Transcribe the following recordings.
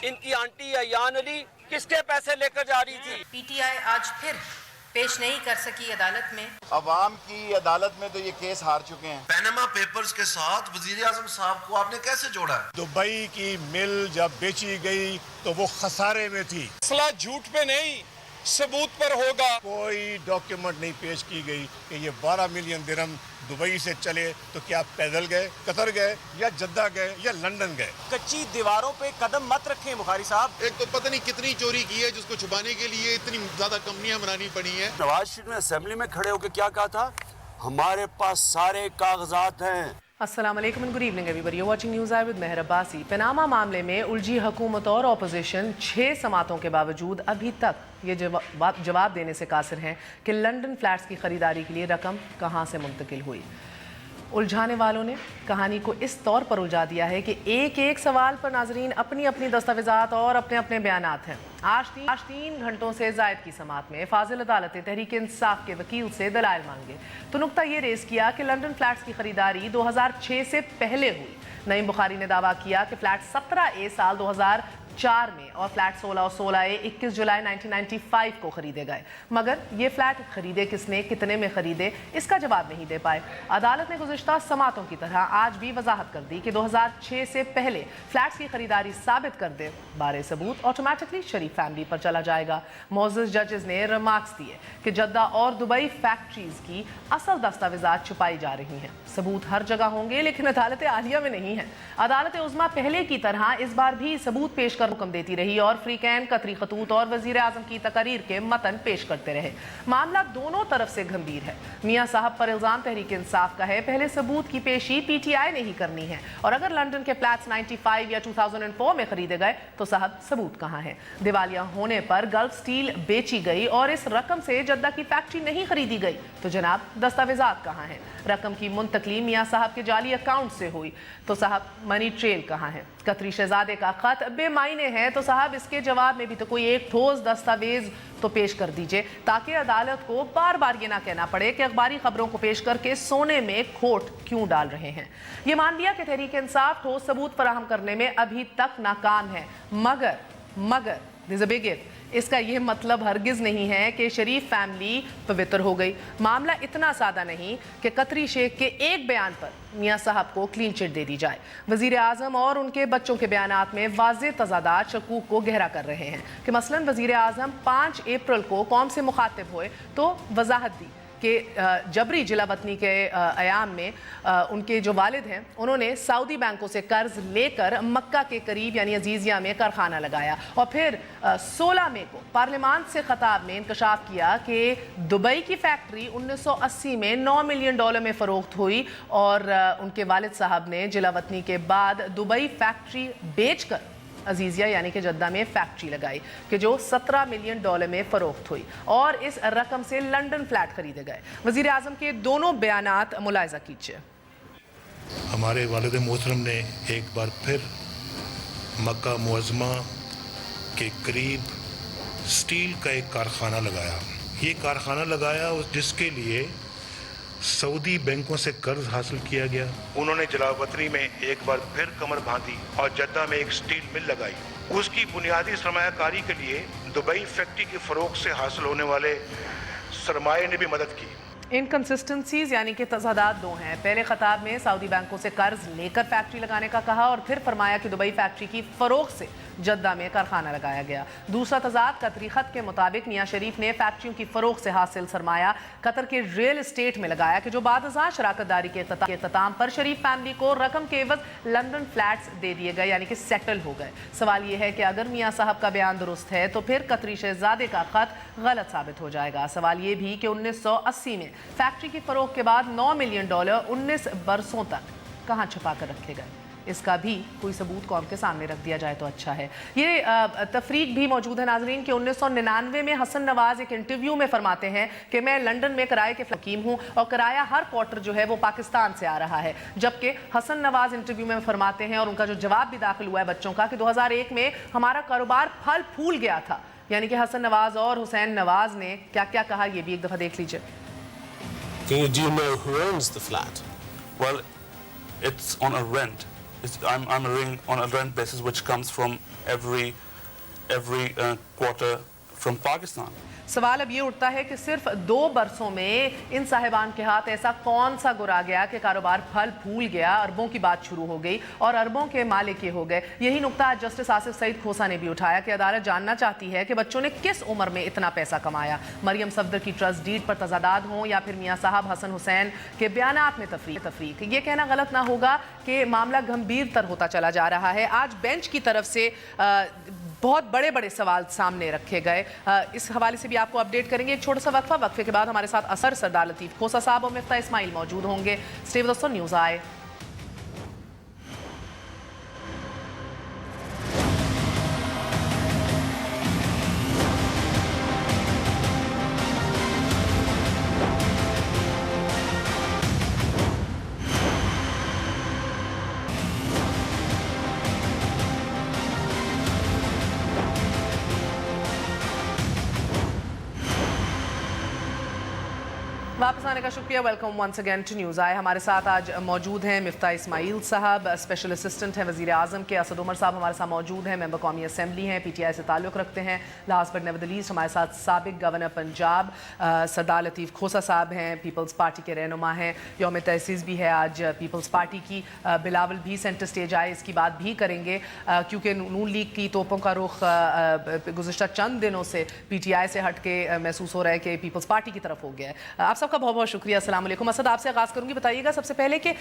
ان کی آنٹی ایان علی کس کے پیسے لے کر جا رہی تھی؟ پی ٹی آئی آج پھر پیش نہیں کر سکی عدالت میں. عوام کی عدالت میں تو یہ کیس ہار چکے ہیں. پینما پیپرز کے ساتھ وزیر اعظم صاحب کو آپ نے کیسے جوڑا ہے؟ دبئی کی مل جب بیچی گئی تو وہ خسارے میں تھی. مسئلہ جھوٹ پہ نہیں ثبوت پر ہوگا. کوئی ڈاکیومنٹ نہیں پیش کی گئی کہ یہ 12 ملین درہم دبئی سے چلے تو کیا پیدل گئے، قطر گئے یا جدہ گئے یا لندن گئے. کچی دیواروں پہ قدم مت رکھیں بخاری صاحب. ایک تو پتہ نہیں کتنی چوری کی ہے جس کو چھپانے کے لیے اتنی زیادہ کمپنیاں بنانی پڑی ہیں. نواز شریف نے اسمبلی میں کھڑے ہو کے کیا کہا تھا؟ ہمارے پاس سارے کاغذات ہیں. السلام علیکم and good evening everybody. You're watching News Eye with مہر عباسی. پاناما معاملے میں الجھی حکومت اور اپوزیشن 6 سماعتوں کے باوجود ابھی تک یہ جواب دینے سے قاصر ہیں کہ لنڈن فلیٹس کی خریداری کے لیے رقم کہاں سے منتقل ہوئی. الجھانے والوں نے کہانی کو اس طور پر الجھا دیا ہے کہ ایک ایک سوال پر ناظرین اپنی اپنی دستاویزات اور اپنے اپنے بیانات ہیں. آج 3 گھنٹوں سے زائد کی سماعت میں فاضل عدالت تحریک انصاف کے وکیل سے دلائل مانگے تو نقطہ یہ ریز کیا کہ لنڈن فلیٹس کی خریداری 2006 سے پہلے ہوئی. نعیم بخاری نے دعویٰ کیا کہ فلیٹ 17A سال 2004 میں اور فلیٹ 16 اور 16A 21 جولائی 1995 کو خریدے گئے، مگر یہ فلیٹ خریدے کس نے، کتنے میں خریدے، اس کا جواب نہیں دے پائے. عدالت نے گزشتہ سماعتوں کی طرح آج بھی وضاحت کر دی کہ 2006 سے پہلے فلیٹس کی خریداری ثابت کر دے بارے ثبوت آٹومیٹکلی شریف فیملی پر چلا جائے گا. معزز ججز نے ریمارکس دیے کہ جدہ اور دبئی فیکٹریز کی اصل دستاویزات چھپائی جا رہی ہیں. ثبوت ہر جگہ ہوں گے لیکن عدالت عالیہ میں نہیں ہے. عدالت عظمیٰ پہلے کی طرح اس بار بھی ثبوت پیش کر حکم دیتی رہی اور فریقین قطری خطوط اور وزیر اعظم کی تقاریر کے متن پیش کرتے رہے. معاملہ دونوں طرف سے گھمبیر ہے. میاں صاحب پر الزام تحریک انصاف کا ہے پہلے ثبوت کی پیشی پی ٹی آئی نہیں کرنی ہے، اور اگر لنڈن کے فلیٹس 95 یا 2004 میں خریدے گئے تو صاحب ثبوت کہاں ہے؟ دیوالیہ ہونے پر گلف سٹیل بیچی گئی اور اس رقم سے جدہ کی فیکٹری نہیں خریدی گئی تو جناب دستاویزات کہاں ہیں؟ رقم کی منتقلی میاں صاحب کے جعلی اکاؤنٹ سے ہوئی تو صاحب منی ٹریل کہاں ہے؟ قطری شہزادے کا خط بے معنی ہے تو صاحب اس کے جواب میں بھی تو کوئی ایک ٹھوس دستاویز تو پیش کر دیجئے تاکہ عدالت کو بار بار یہ نہ کہنا پڑے کہ اخباری خبروں کو پیش کر کے سونے میں کھوٹ کیوں ڈال رہے ہیں. یہ مان لیا کہ تحریک انصاف ٹھوس ثبوت فراہم کرنے میں ابھی تک ناکام ہے، مگر there's a big if. اس کا یہ مطلب ہرگز نہیں ہے کہ شریف فیملی پوتر ہو گئی. معاملہ اتنا سادہ نہیں کہ قطری شیخ کے ایک بیان پر میاں صاحب کو کلین چٹ دے دی جائے. وزیر اعظم اور ان کے بچوں کے بیانات میں واضح تضادات شکوک کو گہرا کر رہے ہیں کہ مثلاً وزیر اعظم 5 اپریل کو قوم سے مخاطب ہوئے تو وضاحت دی کہ جبری جلا وطنی کے ایام میں ان کے جو والد ہیں انہوں نے سعودی بینکوں سے قرض لے کر مکہ کے قریب یعنی عزیزیہ میں کارخانہ لگایا، اور پھر 16 مئی کو پارلیمان سے خطاب میں انکشاف کیا کہ دبئی کی فیکٹری 1980 میں $9 ملین میں فروخت ہوئی، اور ان کے والد صاحب نے جلا وطنی کے بعد دبئی فیکٹری بیچ کر عزیزیہ یعنی کہ جدہ میں فیکٹری لگائی کہ جو $17 ملین میں فروخت ہوئی، اور اس رقم سے لنڈن فلیٹ خریدے گئے. وزیر اعظم کے دونوں بیانات ملاحظہ کیجئے. ہمارے والد محترم نے ایک بار پھر مکہ معظمہ کے قریب سٹیل کا ایک کارخانہ لگایا. یہ کارخانہ لگایا جس کے لیے سعودی بینکوں سے قرض حاصل کیا گیا. انہوں نے جلا وطنی میں ایک بار پھر کمر باندھی اور جدہ میں ایک سٹیل مل لگائی. اس کی بنیادی سرمایہ کاری کے لیے دبئی فیکٹری کی فروخت سے حاصل ہونے والے سرمایہ نے بھی مدد کی. انکنسسٹنسیز یعنی کہ تضادات دو ہیں. پہلے خطاب میں سعودی بینکوں سے قرض لے کر فیکٹری لگانے کا کہا اور پھر فرمایا کہ دبئی فیکٹری کی فروخت سے جدہ میں کارخانہ لگایا گیا. دوسرا تضاد قطری خط کے مطابق میاں شریف نے فیکٹریوں کی فروخت سے حاصل سرمایہ قطر کے ریل اسٹیٹ میں لگایا کہ جو بعد ازاں شراکت داری کے اختتام پر شریف فیملی کو رقم کے عوض لنڈن فلیٹس دے دیے گئے یعنی کہ سیٹل ہو گئے. سوال یہ ہے کہ اگر میاں صاحب کا بیان درست ہے تو پھر قطری شہزادے کا خط غلط ثابت ہو جائے گا. سوال یہ بھی کہ 1980 میں فیکٹری کی فروخت کے بعد $9 ملین 19 برسوں تک کہاں چھپا کر رکھے گئے. اس کا بھی کوئی ثبوت قوم کے سامنے رکھ دیا جائے تو اچھا ہے. یہ تفریق بھی موجود ہے ناظرین کہ 1999 میں حسن نواز ایک انٹرویو میں فرماتے ہیں کہ میں لنڈن میں کرائے کے حکیم ہوں اور کرایہ ہر کوارٹر جو ہے وہ پاکستان سے آ رہا ہے، جبکہ حسن نواز انٹرویو میں فرماتے ہیں اور ان کا جو جواب بھی داخل ہوا ہے بچوں کا کہ 2001 میں ہمارا کاروبار پھل پھول گیا تھا. یعنی کہ حسن نواز اور حسین نواز نے کیا کیا کہا یہ بھی ایک دفعہ دیکھ لیجئے. Do you know who owns the flat? Well, it's on a rent. I'm arraying on a rent basis which comes from every quarter from Pakistan. सवाल अब ये उठता है कि सिर्फ 2 बरसों में इन साहिबान के हाथ ऐसा कौन सा गुरा गया कि कारोबार फल फूल गया, अरबों की बात शुरू हो गई और अरबों के मालिक ये हो गए। यही नुक्ता आज जस्टिस आसिफ सईद खोसा ने भी उठाया कि अदालत जानना चाहती है कि बच्चों ने किस उम्र में इतना पैसा कमाया। मरियम सफदर की ट्रस्ट डीड पर तजादाद हों या फिर मियाँ साहब हसन हुसैन के बयानात में तफरीक, ये कहना गलत ना होगा कि मामला गंभीर तर होता चला जा रहा है। आज बेंच की तरफ से बहुत बड़े बड़े सवाल सामने रखे गए। इस हवाले से भी आपको अपडेट करेंगे। एक छोटा सा वक्फे के बाद हमारे साथ असर सरदार लतीफ़ खोसा साहब और मिफ्ता इस्माइल मौजूद होंगे। Stay with us on news आए। वापस आने का शुक्रिया। Welcome once again to news आए। हमारे साथ आज मौजूद हैं मिफ्ता इस्माइल साहब, स्पेशल असिस्टेंट हैं वज़ीर आज़म के। असद उमर साहब हमारे साथ मौजूद हैं, मेंबर कौमी असेंबली हैं, PTI से ताल्लुक़ रखते हैं। Last but never the least हमारे साथ साबिक गवर्नर पंजाब सरदार लतीफ़ खोसा साहब हैं, पीपल्स पार्टी के रहनुमा हैं। यौम तहसीस भी है आज पीपल्स पार्टी की। बिलावल भी सेंटर स्टेज आए, इसकी बात भी करेंगे क्योंकि नून लीग की तोपों का रुख गुज़िश्ता चंद दिनों से PTI से हट के महसूस हो रहा है कि पीपल्स पार्टी की तरफ हो गया है। आप सबका बहुत बहुत शुक्रिया। अस्सलाम वालेकुम। असद आपसे आगाज़ करूंगी, बताइएगा सबसे पहले कि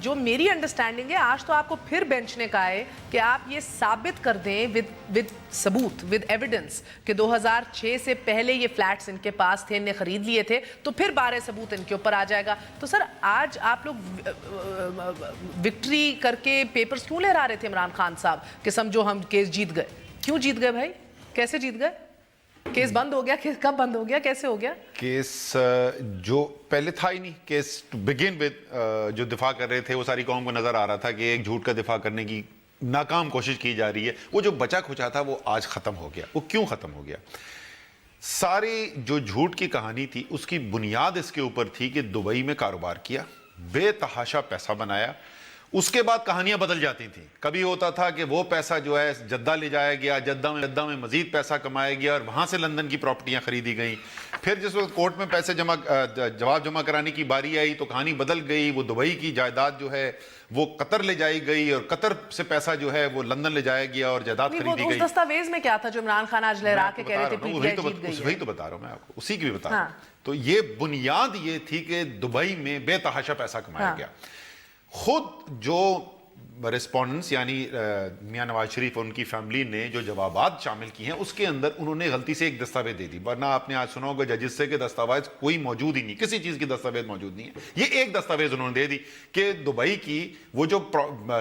जो मेरी अंडरस्टैंडिंग है, आज तो आपको फिर बेंच ने कहा है कि आप ये साबित कर दें विद सबूत, विद एविडेंस कि 2006 से पहले ये फ्लैट्स इनके पास थे, इनने खरीद लिए थे, तो फिर 12 सबूत इनके ऊपर आ जाएगा। तो सर आज आप लोग विक्ट्री करके पेपर्स क्यों लहरा रहे थे इमरान खान साहब कि समझो हम केस जीत गए? क्यों जीत गए भाई? कैसे जीत गए? केस बंद हो गया? केस कब बंद हो गया? कैसे हो गया केस? जो पहले था ही नहीं केस टू बिगिन विद, जो दिफा कर रहे थे वो सारी कौम को नजर आ रहा था कि एक झूठ का दिफा करने की नाकाम कोशिश की जा रही है। वो जो बचा खुचा था वो आज खत्म हो गया। वो क्यों खत्म हो गया? सारी जो झूठ की कहानी थी उसकी बुनियाद इसके ऊपर थी कि दुबई में कारोबार किया, बेतहाशा पैसा बनाया, उसके बाद कहानियां बदल जाती थी। कभी होता था कि वो पैसा जो है जद्दा ले जाया गया, जद्दा में मजीद पैसा कमाया गया और वहां से लंदन की प्रॉपर्टियां खरीदी गई। फिर जिस वक्त कोर्ट में पैसे जवाब जमा कराने की बारी आई तो कहानी बदल गई। वो दुबई की जायदाद जो है वो कतर ले जाई गई और कतर से पैसा जो है वो लंदन ले जाया गया और जायदाद खरीदी गई। उस दस्तावेज में क्या था जो इमरान खान आज लहरा के कह रहे थे PTI जीत गई है? वही तो बता रहा हूं मैं आपको, उसी की भी बता रहा हूं। तो ये बुनियाद ये थी कि दुबई में बेतहाशा पैसा कमाया गया। खुद जो रिस्पॉन्डेंट्स यानी मियां नवाज शरीफ और उनकी फैमिली ने जो जवाबात शामिल किए हैं उसके अंदर उन्होंने गलती से एक दस्तावेज दे दी, वरना आपने आज सुना होगा जजेस से कि दस्तावेज कोई मौजूद ही नहीं, किसी चीज की दस्तावेज मौजूद नहीं है। ये एक दस्तावेज उन्होंने दे दी कि दुबई की वो जो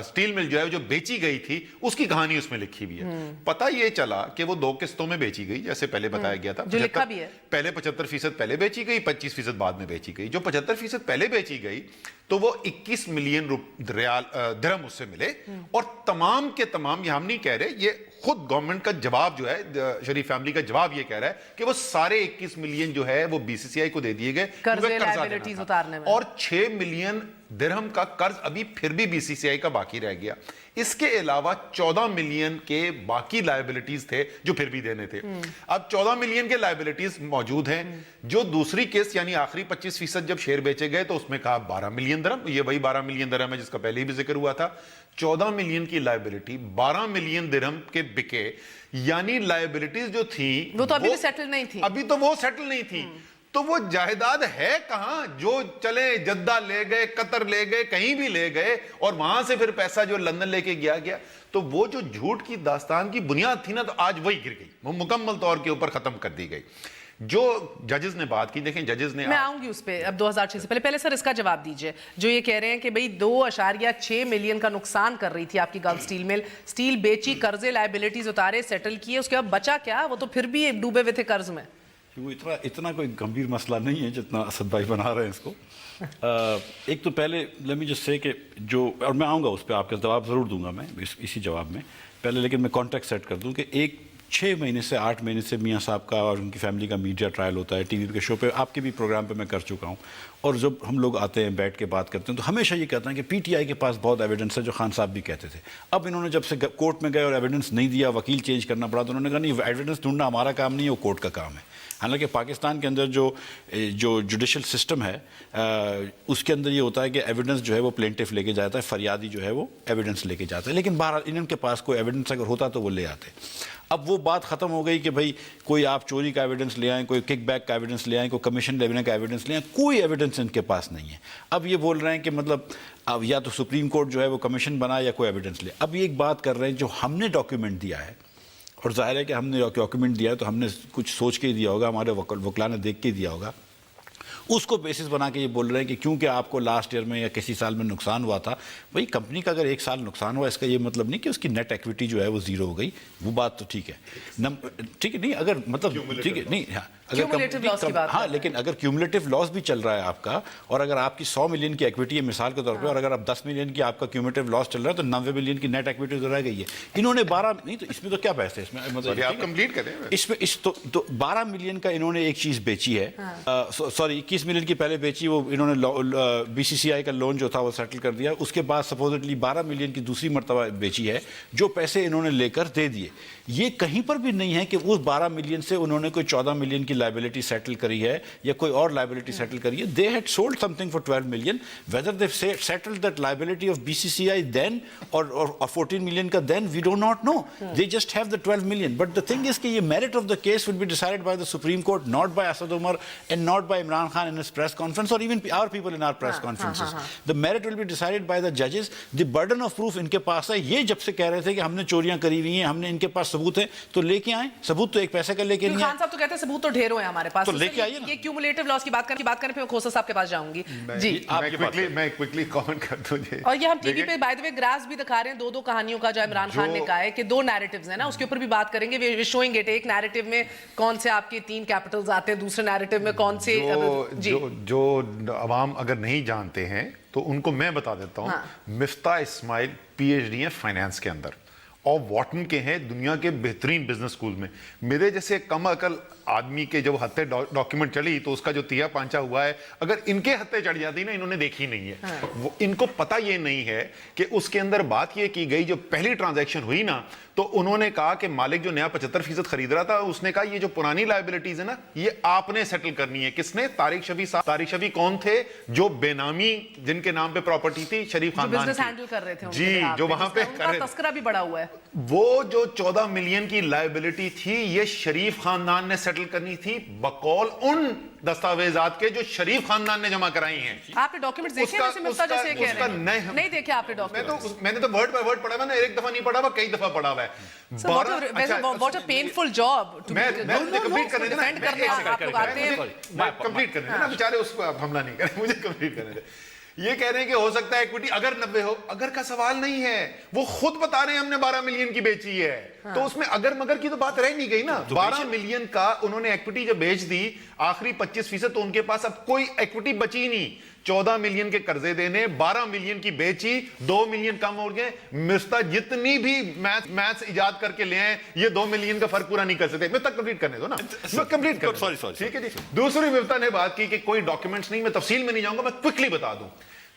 स्टील मिल जो है जो बेची गई थी उसकी कहानी उसमें लिखी हुई है। पता ये चला कि वो 2 किस्तों में बेची गई, जैसे पहले बताया गया था। जो लिखा भी है, पहले 75% पहले बेची गई, 25% बाद में बेची गई। जो 75% पहले बेची गई तो वो 21 मिलियन दिरहम उससे मिले और तमाम के तमाम, ये हम नहीं कह रहे, ये खुद गवर्नमेंट का जवाब जो है, शरीफ फैमिली का जवाब ये कह रहा है कि वो सारे 21 मिलियन जो है वो BCCI को दे दिए गए और 6 मिलियन दिरहम का कर्ज अभी फिर भी BCCI का बाकी रह गया। इसके अलावा 14 मिलियन के बाकी लायबिलिटीज थे जो फिर भी देने थे। अब 14 मिलियन के लायबिलिटीज मौजूद हैं। जो दूसरी केस यानी आखिरी 25% जब शेयर बेचे गए तो उसमें कहा 12 मिलियन दिरहम, ये वही 12 मिलियन दिरहम है जिसका पहले भी जिक्र हुआ था। 14 मिलियन की लायबिलिटी 12 मिलियन दिरहम के बिके, यानी लायबिलिटीज जो थी वो तो अभी सेटल नहीं थी। अभी तो वो सेटल नहीं थी। तो वो जायदाद है कहां? जो चले जद्दा ले गए, कतर ले गए, कहीं भी ले गए और वहां से फिर पैसा जो लंदन लेके गया। तो वो जो झूठ की दास्तान की बुनियाद थी ना, तो आज वही गिर गई, वो मुकम्मल तौर के ऊपर खत्म कर दी गई। जो जजेस ने बात की, देखें जजेस ने, मैं आऊंगी उस पे अब 2006 से पहले सर इसका जवाब दीजिए। जो ये कह रहे हैं कि भाई 2.6 मिलियन का नुकसान कर रही थी आपकी गल्फ स्टील मिल, स्टील बेची, कर्जे लायबिलिटीज उतारे, सेटल किए, उसके बाद बचा क्या? वो तो फिर भी डूबे हुए थे कर्ज में। वो इतना कोई गंभीर मसला नहीं है जितना असद भाई बना रहे हैं इसको। एक तो पहले लेट मी जस्ट से कि जो, और मैं आऊँगा उस पर, आपका जवाब ज़रूर दूंगा मैं इसी जवाब में। पहले लेकिन मैं कॉन्टेक्स्ट सेट कर दूं कि एक 6 महीने से 8 महीने से मियाँ साहब का और उनकी फैमिली का मीडिया ट्रायल होता है, टीवी के शो पे, आपके भी प्रोग्राम पे मैं कर चुका हूँ, और जब हम लोग आते हैं बैठ के बात करते हैं तो हमेशा ये कहते हैं कि पीटीआई के पास बहुत एविडेंस है, जो खान साहब भी कहते थे। अब इन्होंने जब से कोर्ट में गए और एविडेंस नहीं दिया, वकील चेंज करना पड़ा, तो उन्होंने कहा नहीं, एविडेंस ढूंढना हमारा काम नहीं है, वो कोर्ट का काम है। हालांकि पाकिस्तान के अंदर जो जुडिशल सिस्टम है उसके अंदर ये होता है कि एविडेंस जो है वो प्लेंटिफ लेके जाता है, फरियादी जो है वो एविडेंस लेके जाता है, लेकिन बहरहाल इनके पास कोई एविडेंस अगर होता तो वो ले आते। अब वो बात ख़त्म हो गई कि भाई कोई आप चोरी का एविडेंस ले आएँ, कोई किकबैक का एविडेंस ले आएँ, कोई कमीशन लेने का एविडेंस ले आएँ, कोई एविडेंस इनके पास नहीं है। अब ये बोल रहे हैं कि मतलब अब या तो सुप्रीम कोर्ट जो है वो कमीशन बनाए या कोई एविडेंस ले। अब ये एक बात कर रहे हैं, जो हमने डॉक्यूमेंट दिया है, और ज़ाहिर है कि हमने डॉक्यूमेंट दिया है तो हमने कुछ सोच के ही दिया होगा, हमारे वकला ने देख के ही दिया होगा, उसको बेसिस बना के ये बोल रहे हैं कि क्योंकि आपको लास्ट ईयर में या किसी साल में नुकसान हुआ था, भाई कंपनी का अगर एक साल नुकसान हुआ इसका ये मतलब नहीं कि उसकी नेट एक्विटी जो है वो जीरो हो गई। वो बात तो ठीक है, ठीक है, नहीं अगर मतलब ठीक है, नहीं, हाँ, क्यूमुलेटिव लॉस की बात, हाँ, लेकिन अगर क्यूमुलेटिव लॉस भी चल रहा है आपका, और अगर आपकी 100 मिलियन की एक्विटी है मिसाल के तौर पे, और अगर आप 10 मिलियन की आपका क्यूमुलेटिव लॉस चल रहा है, तो 90 मिलियन की नेट एक्विटी तो रह गई है। इन्होंने 12 नहीं, तो इसमें तो क्या पैसे इसमें, मतलब आप कंप्लीट करें इसमें तो 12 मिलियन का इन्होंने एक चीज़ बेची है, सॉरी 21 मिलियन की पहले बेची, वो इन्होंने बीसीसीआई का लोन जो था वो सेटल कर दिया, उसके बाद सपोजिटली 12 मिलियन की दूसरी मरतबा बेची है, जो पैसे इन्होंने लेकर दे दिए। ये कहीं पर भी नहीं है कि उस 12 मिलियन से उन्होंने कोई 14 मिलियन की लाइबिलिटी सेटल करी है या कोई और लाइबिलिटी सेटल करी है। They had sold something for 12 million, whether they settled that liability of BCCI then और 14 मिलियन का then, we don't not know, they just have the 12 million. But the thing is कि ये merit of the case will be decided by the supreme court, not by Asad Umar and not by Imran Khan in his press conference और even our people in our press conferences. The merit will be decided by the जजेस। The burden of proof इनके पास है। ये जब से कह रहे थे कि हमने चोरियां करी हुई हैं, हमने इनके पास सबूत है, तो लेके आए सबूत, तो एक पैसे का लेके नहीं आए। खान साहब तो कहते हैं सबूत तो ढेरों है हमारे पास, तो लेके आइए ना। ये क्यूमुलेटिव लॉस की बात करें फिर खोसा साहब के पास जाऊंगी जी। मैं क्विकली कमेंट कर दूं। और ये हम टीवी पे बाय द वे ग्राफ्स भी दिखा रहे हैं, दो कहानियों का, जो इमरान खान ने कहा है कि 2 नैरेटिव्स हैं ना, उसके ऊपर भी बात करेंगे। वी शोइंग इट, एक नैरेटिव में कौन से आपके 3 कैपिटल्स आते हैं, दूसरे नैरेटिव में कौन से जो अवाम अगर नहीं जानते हैं तो उनको मैं बता देता हूँ। मिफ्ता इस्माइल PhD है फाइनेंस के अंदर और वॉटन के हैं दुनिया के बेहतरीन बिजनेस स्कूल में। मेरे जैसे कम अकल आदमी के जब हत्या डॉक्यूमेंट चढ़ी तो उसका जो तिया पांचा हुआ है, अगर इनके हत्या चढ़ जाती ना, इन्होंने देखी नहीं है। वो इनको पता ये नहीं है कि उसके अंदर बात ये की गई, जो पहली ट्रांजैक्शन हुई ना, तो उन्होंने कहा कि मालिक जो नया 75% खरीद रहा था, उसने कहा ये जो पुरानी लायबिलिटीज है ना, ये आपने सेटल करनी है। किसने? तारिक शफी साहब। तारिक शफी कौन थे? जो बेनामी, जिनके नाम पे प्रॉपर्टी थी, शरीफ खानदान बिजनेस हैंडल कर रहे थे जी, जो वहां पे कर रहे थे। तस्करा भी बड़ा हुआ है। वो जो 14 मिलियन की लायबिलिटी थी, ये शरीफ खानदान ने सेटल करनी थी बकौल उन दस्तावेजात के जो शरीफ खानदान ने जमा कराई हैं। आपने डॉक्यूमेंट्स देखे हैं? वैसे मिफ्ता जैसे कह रहे हैं नहीं देखे आपने डॉक्यूमेंट्स? मैंने तो वर्ड बाय वर्ड पढ़ा हुआ ना, एक दफा नहीं पढ़ा हुआ, कई दफा पढ़ा हुआ है। What a painful job to complete करने देना, डिफेंड करने आप लोग आते हैं। कंप्लीट करने देना, बेचारे उसको आप हमला नहीं करें, मुझे कंप्लीट करने दें। ये कह रहे हैं कि हो सकता है इक्विटी अगर 90 हो, अगर का सवाल नहीं है, वो खुद बता रहे हैं हमने 12 मिलियन की बेची है। तो उसमें अगर मगर की तो बात रह नहीं गई ना। 12 मिलियन का उन्होंने इक्विटी जब बेच दी, आखिरी 25%, तो उनके पास अब कोई इक्विटी बची नहीं। 14 मिलियन के कर्जे देने, 12 मिलियन की बेची, 2 मिलियन कम हो गए। मिफ्ता जितनी भी मैथ्स इजाद करके ले आए, ये 2 मिलियन का फर्क पूरा नहीं कर सकते। मैं तक कंप्लीट करने दो ना, मैं कंप्लीट कर, सॉरी ठीक है जी। दूसरी मिफ्ता ने बात की कि कोई डॉक्यूमेंट्स नहीं, मैं तफसील में नहीं जाऊंगा, मैं क्विकली बता दूं।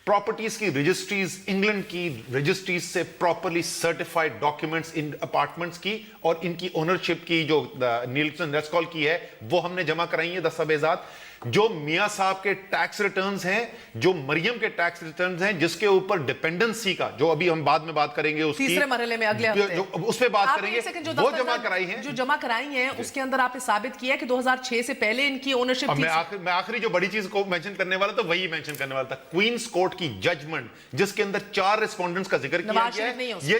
प्रॉपर्टीज की रजिस्ट्रीज, इंग्लैंड की रजिस्ट्रीज से properly certified documents in apartments की और इनकी ओनरशिप की जो नीलसन रेस्कॉल की है, वो हमने जमा कराई है दस्तावेजात। जो मियां साहब के टैक्स रिटर्न्स हैं, जो मरियम के टैक्स रिटर्न्स हैं, जिसके ऊपर डिपेंडेंसी का, जो अभी हम बाद में बात करेंगे उसकी, तीसरे मरहले में अगले हफ्ते उस पे बात करेंगे, वो जमा कराई है। जो जमा कराई है उसके अंदर आपने साबित किया कि 2006 से पहले इनकी ओनरशिप थी। मैं आखिरी जो बड़ी चीज को मेंशन करने वाला था, वही मेंशन करने वाला था। क्वींस कोर्ट की जजमेंट, जिसके अंदर 4 रिस्पोंडेंट्स का जिक्र किया गया है। ये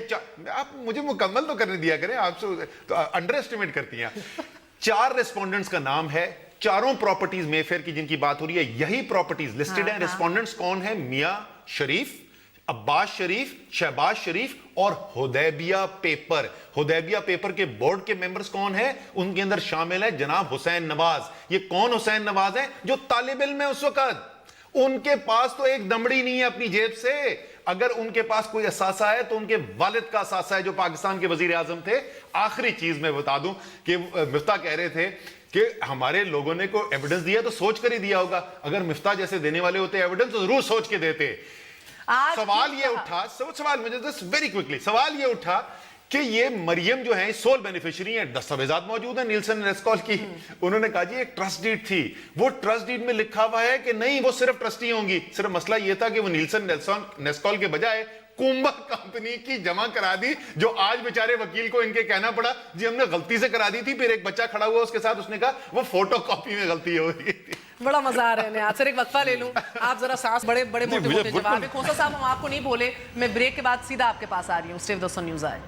आप मुझे मुकम्मल तो करने दिया करें, आप तो अंडर एस्टिमेट करती हैं। 4 रिस्पोंडेंट्स का नाम है, चारों प्रॉपर्टीज मेफेयर की जिनकी बात हो रही है, यही प्रॉपर्टीज लिस्टेड हैं। रिस्पोंडेंट्स कौन है? मियां शरीफ, अब्बास शरीफ, शहबाज शरीफ और हुदैबिया पेपर। हुदैबिया पेपर के बोर्ड के मेंबर्स कौन है? उनके अंदर शामिल है जनाब हुसैन नवाज। ये कौन हुसैन नवाज है? जो तालिब इल्म है उस वक्त। उनके पास तो एक दमड़ी नहीं है अपनी जेब से। اگر ان کے پاس کوئی اثاثہ ہے تو ان کے والد کا اثاثہ ہے جو پاکستان کے وزیر اعظم تھے. آخری چیز میں بتا دوں کہ مفتاح کہہ رہے تھے کہ ہمارے لوگوں نے کوئی ایویڈنس دیا تو سوچ کر ہی دیا ہوگا. اگر مفتاح جیسے دینے والے ہوتے ایویڈنس تو ضرور سوچ کے دیتے. سوال یہ اٹھا سوال یہ اٹھا کہ یہ مریم جو ہیں سول بینیفیشری ہیں, دستاویزات موجود ہیں نیلسن نیسکول کی. انہوں نے کہا جی ایک ٹرسٹ ڈیڈ تھی, وہ ٹرسٹ ڈیڈ میں لکھا ہوا ہے کہ نہیں وہ صرف ٹرسٹی ہوں گی. صرف مسئلہ یہ تھا کہ وہ نیلسن نیسکول کے بجائے کومبا کمپنی کی جمع کرا دی, جو آج بیچارے وکیل کو ان کے کہنا پڑا جی ہم نے غلطی سے کرا دی تھی. پھر ایک بچہ کھڑا ہوا اس کے ساتھ, اس نے کہا وہ فوٹو کاپی میں غلطی ہو رہی تھی. بڑا مزہ آ رہا ہے. آج سر ایک وقفہ لے لوں, آپ ذرا سانس بڑے بڑے موٹے جواب ہے. کھوسا صاحب ہم آپ کو نہیں بولے, میں بریک کے بعد سیدھا آپ کے پاس آ رہی ہوں. Stay with us on News Eye.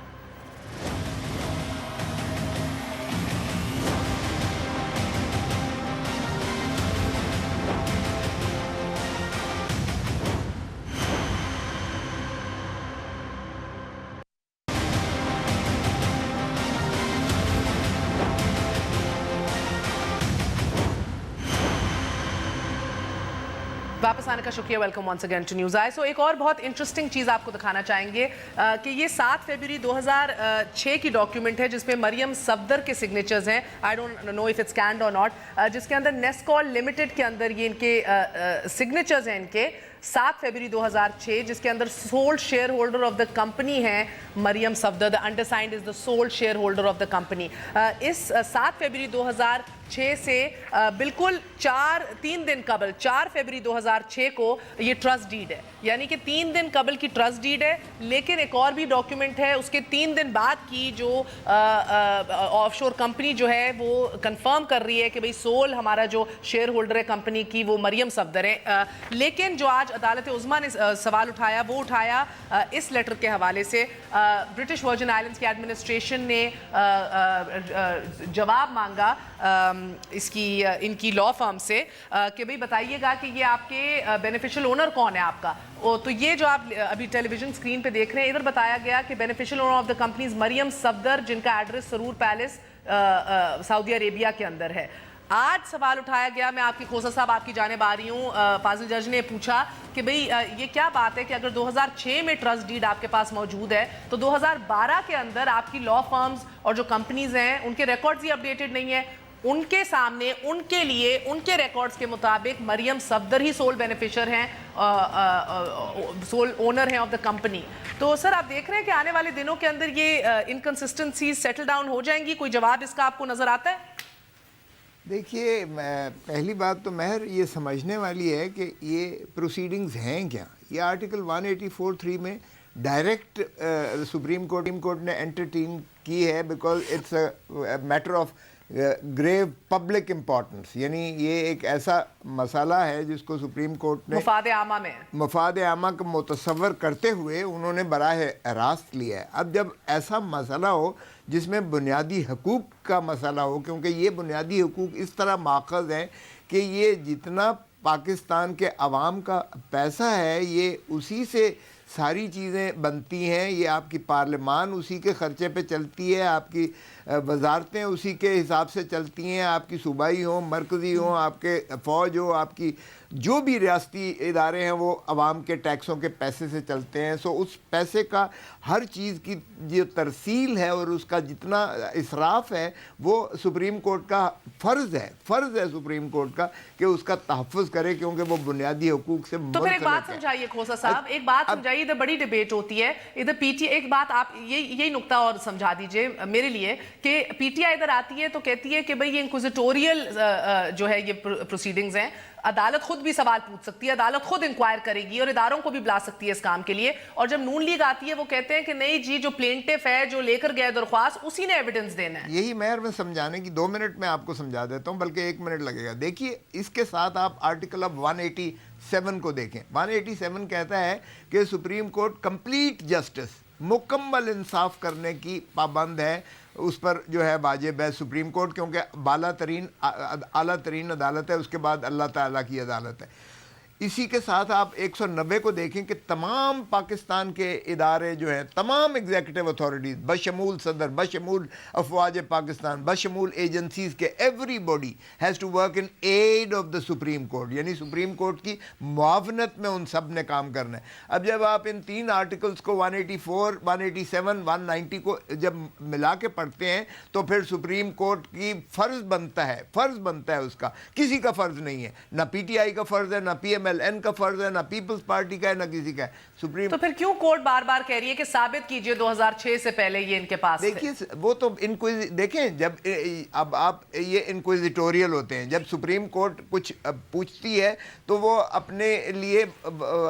واپس آنے کا شکریہ. Welcome once again to News Eye. So ایک اور بہت انٹرسٹنگ چیز آپ کو دکھانا چاہیں گے کہ یہ 7 فروری 2006 کی ڈاکیومنٹ ہے جس میں مریم صفدر کے سگنیچرز ہیں. I don't know if it's scanned or not, جس کے اندر نیسکول لمیٹڈ کے اندر یہ ان کے سگنیچرز ہیں ان کے 7 فروری 2006, جس کے اندر sole shareholder of the company ہیں Maryam Safdar. The undersigned is the sole shareholder of the company. اس 7 فروری 2006 سے بالکل 3 دن قبل 4 فروری 2006 کو یہ ٹرسٹ ڈیڈ ہے, یعنی کہ 3 دن قبل کی ٹرسٹ ڈیڈ ہے. لیکن ایک اور بھی ڈاکیومنٹ ہے اس کے 3 دن بعد کی, جو آف شور کمپنی جو ہے وہ کنفرم کر رہی ہے کہ بھئی سول ہمارا جو شیئر ہولڈر ہے کمپنی کی وہ مریم صفدر ہے. لیکن جو آج عدالت عظمیٰ نے سوال اٹھایا وہ اٹھایا اس لیٹر کے حوالے سے. برٹش ورجن آئلینڈز کی ایڈمنسٹریشن نے جواب مانگا ان کی لا فرم سے کہ بھئی بتائیے گا کہ یہ آپ کے بینیفیشل اونر کون ہے آپ کا. تو یہ جو آپ ابھی ٹیلی ویژن اسکرین پہ دیکھ رہے ہیں, ادھر بتایا گیا کہ beneficial owner of the companies Maryam Safdar, جن کا ایڈریس سرور پیلس سعودی عربیہ کے اندر ہے. آج سوال اٹھایا گیا, میں آپ کی کھوسا صاحب آپ کی جانب آ رہی ہوں, فاضل جج نے پوچھا کہ بھئی یہ کیا بات ہے کہ اگر 2006 میں ٹرسٹ ڈیڈ آپ کے پاس موجود ہے تو 2012 کے اندر آپ کی لا فرمز اور جو کمپنیز ہیں ان کے ریکارڈز ہی اپڈیٹڈ نہیں ہیں. ان کے سامنے ان کے لیے ان کے ریکارڈز کے مطابق مریم صفدر ہی سول بینیفیشر ہیں, سول اونر ہیں آف دا کمپنی. تو سر آپ دیکھ رہے ہیں کہ آنے والے دنوں کے اندر یہ انکنسسٹنسیز سیٹل ڈاؤن ہو جائیں گی. کوئی جواب اس کا آپ کو نظر آتا ہے؟ دیکھیے, پہلی بات تو مہر یہ سمجھنے والی ہے کہ یہ پروسیڈنگز ہیں کیا. یہ آرٹیکل 184(3) میں ڈائریکٹ سپریم کورٹ نے انٹرٹین کی ہے, because it's a matter of grave public importance. یعنی یہ ایک ایسا مسئلہ ہے جس کو سپریم کورٹ نے مفاد عامہ کو متصور کرتے ہوئے انہوں نے براہ راست لیا ہے. اب جب ایسا مسئلہ ہو جس میں بنیادی حقوق کا مسئلہ ہو, کیونکہ یہ بنیادی حقوق اس طرح ماخذ ہیں کہ یہ جتنا پاکستان کے عوام کا پیسہ ہے یہ اسی سے ساری چیزیں بنتی ہیں. یہ آپ کی پارلیمان اسی کے خرچے پہ چلتی ہے, آپ کی وزارتیں اسی کے حساب سے چلتی ہیں, آپ کی صوبائی ہوں, مرکزی ہوں, آپ کے فوج ہو, آپ کی جو بھی ریاستی ادارے ہیں وہ عوام کے ٹیکسوں کے پیسے سے چلتے ہیں. سو اس پیسے کا ہر چیز کی جو ترسیل ہے اور اس کا جتنا اسراف ہے وہ سپریم کورٹ کا فرض ہے سپریم کورٹ کا کہ اس کا تحفظ کرے, کیونکہ وہ بنیادی حقوق سے تو پھر ایک بات سمجھائیے کھوسا صاحب, ایک بات سمجھائیے, ادھر بڑی ڈیبیٹ ہوتی ہے, ادھر پی ٹی ایک بات آپ یہی نقطہ اور سمجھا دیجئے میرے لیے کہ پی ٹی آئی ادھر آتی ہے تو کہتی ہے کہ بھئی یہ انکوزیٹوریل جو ہے یہ پروسیڈنگز ہیں, عدالت خود بھی سوال پوچھ سکتی ہے, عدالت خود انکوائر کرے گی اور اداروں کو بھی بلا سکتی ہے اس کام کے لیے. اور جب نون لیگ آتی ہے وہ کہتے ہیں کہ نہیں جی جو پلینٹف ہے جو لے کر گیا درخواست اسی نے ایویڈنس دینا ہے. یہی مہر میں سمجھانے کی 2 منٹ میں آپ کو سمجھا دیتا ہوں, بلکہ 1 منٹ لگے گا. دیکھیے اس کے ساتھ آپ آرٹیکل اب 187 کو دیکھیں. 187 کہتا ہے کہ سپریم کورٹ کمپلیٹ جسٹس, مکمل انصاف کرنے کی پابند ہے, اس پر جو ہے واجب ہے سپریم کورٹ, کیونکہ اعلیٰ ترین عدالت ہے, اس کے بعد اللہ تعالیٰ کی عدالت ہے. इसी के साथ आप 190 को देखें कि तमाम पाकिस्तान के इदारे जो हैं, तमाम एग्जीक्यूटिव अथॉरिटीज़ बशमूल सदर, बशमूल अफवाज पाकिस्तान, बशमूल एजेंसीज़ के, everybody has to work in aid of the supreme Court, यानी सुप्रीम कोर्ट की मुआवनत में उन सब ने काम करना है। अब जब आप इन 3 आर्टिकल्स को 184, 187, 190 को जब मिला के पढ़ते हैं तो फिर सुप्रीम कोर्ट की फ़र्ज़ बनता है उसका, किसी का फ़र्ज़ नहीं है, ना PTI का फ़र्ज़ है, ना PMLN का फ़र्ज़ है, ना पीपल्स पार्टी का है, ना किसी का है। सुप्रीम तो फिर क्यों कोर्ट बार बार कह रही है कि साबित कीजिए 2006 से पहले ये इनके पास थे? देखिए वो तो देखें, जब अब आप ये इंक्विजिटोरियल होते हैं, जब सुप्रीम कोर्ट कुछ पूछती है तो वो अपने लिए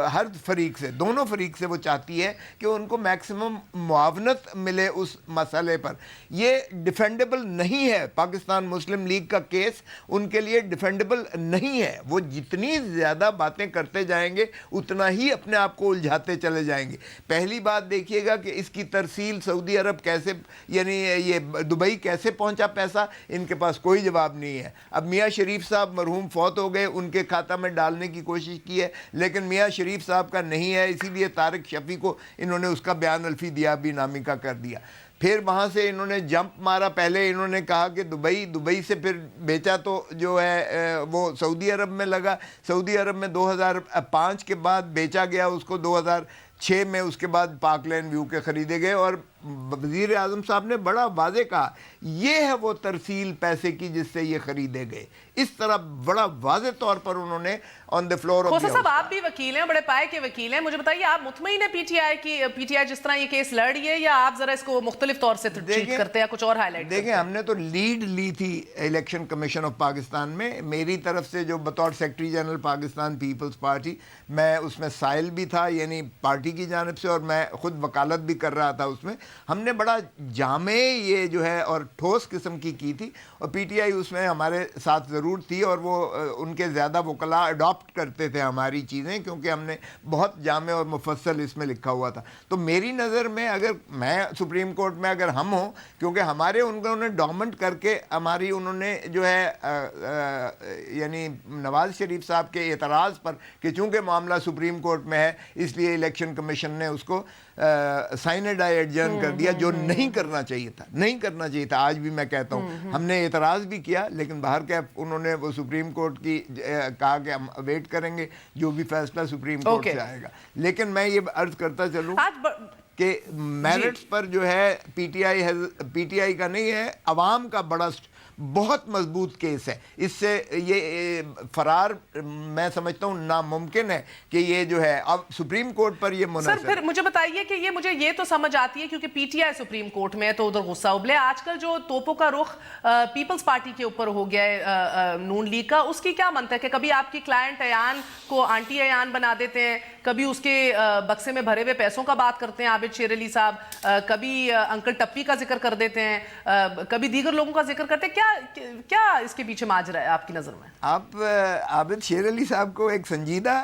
हर फरीक से, दोनों फरीक से वो चाहती है कि उनको मैक्सिमम मुआवनत मिले उस मसले पर। ये डिफेंडेबल नहीं है, पाकिस्तान मुस्लिम लीग का केस उनके लिए डिफेंडेबल नहीं है। वो जितनी ज़्यादा बातें करते जाएंगे उतना ही अपने आप को उलझाते चले जाएंगे। पहली बात देखिएगा कि इसकी तरसील सऊदी अरब कैसे, यानी ये दुबई कैसे पहुंचा पैसा, इनके पास कोई जवाब नहीं है। अब मियाँ शरीफ साहब मरहूम फौत हो गए, उनके खाता में डालने की कोशिश की है, लेकिन मियाँ शरीफ साहब का नहीं है, इसीलिए तारिक शफी को इन्होंने उसका बयान अल्फी दिया भी नामी का कर दिया। फिर वहाँ से इन्होंने जंप मारा, पहले इन्होंने कहा कि दुबई से फिर बेचा तो जो है वो सऊदी अरब में लगा, सऊदी अरब में 2005 के बाद बेचा गया उसको 2006 में, उसके बाद पार्क लेन व्यू के ख़रीदे गए। और वज़ीर आज़म साहब ने बड़ा वाज़े कहा, ये है वो तरसील पैसे की जिससे ये ख़रीदे गए। इस तरह बड़ा वाज़े तौर पर उन्होंने ऑन द फ्लोर ऑफ खोसा साहब, आप भी वकील हैं, बड़े पाए के वकील हैं, मुझे बताइए आप मुतमईन है पीटीआई जिस तरह ये केस लड़ रही है, या आप ज़रा इसको मुख्तलिफ तौर से ट्रीट करते हैं, कुछ और हाईलाइट? देखें, हमने तो लीड ली थी इलेक्शन कमीशन ऑफ पाकिस्तान में, मेरी तरफ से जो बतौर सेक्रेटरी जनरल पाकिस्तान पीपल्स पार्टी, मैं उसमें साइल भी था, यानी पार्टी की जानिब से, और मैं ख़ुद वकालत भी कर रहा था उसमें। हमने बड़ा जामे ये जो है और ठोस किस्म की थी, और PTI उसमें हमारे साथ ज़रूर थी, और वो उनके ज़्यादा वकला अडॉप्ट करते थे हमारी चीज़ें, क्योंकि हमने बहुत जामे और मुफस्सल इसमें लिखा हुआ था। तो मेरी नज़र में अगर मैं सुप्रीम कोर्ट में अगर हम हों, क्योंकि हमारे उन्होंने डॉमेंट करके हमारी उन्होंने जो है यानी नवाज़ शरीफ साहब के एतराज़ पर कि चूँकि मामला सुप्रीम कोर्ट में है इसलिए इलेक्शन कमीशन ने उसको साइनेड एडजर्न कर दिया, जो नहीं करना चाहिए था। आज भी मैं कहता हूँ, हमने एतराज़ भी किया, लेकिन बाहर क्या उन्होंने वो सुप्रीम कोर्ट की कहा कि हम वेट करेंगे जो भी फैसला सुप्रीम कोर्ट से आएगा। लेकिन मैं ये अर्ज करता चलूँ कि मेरिट्स पर जो है PTI का नहीं है, अवाम का बड़ा बहुत मजबूत केस है। इससे ये फरार मैं समझता हूँ नामुमकिन है कि ये जो है अब सुप्रीम कोर्ट पर ये मुनसर। सर फिर मुझे बताइए कि मुझे ये तो समझ आती है क्योंकि PTI सुप्रीम कोर्ट में है तो उधर गुस्सा उबले। आजकल जो तोपों का रुख पीपल्स पार्टी के ऊपर हो गया है नून लीग का, उसकी क्या मंतक है? कभी आपकी क्लाइंट अयान को आंटी अयान बना देते हैं, कभी उसके बक्से में भरे हुए पैसों का बात करते हैं आबिद शेर अली साहब, कभी अंकल टप्पी का जिक्र कर देते हैं, कभी दीगर लोगों का जिक्र करते हैं। क्या इसके पीछे माजरा है आपकी नज़र में? आप आबिद शेर अली साहब को एक संजीदा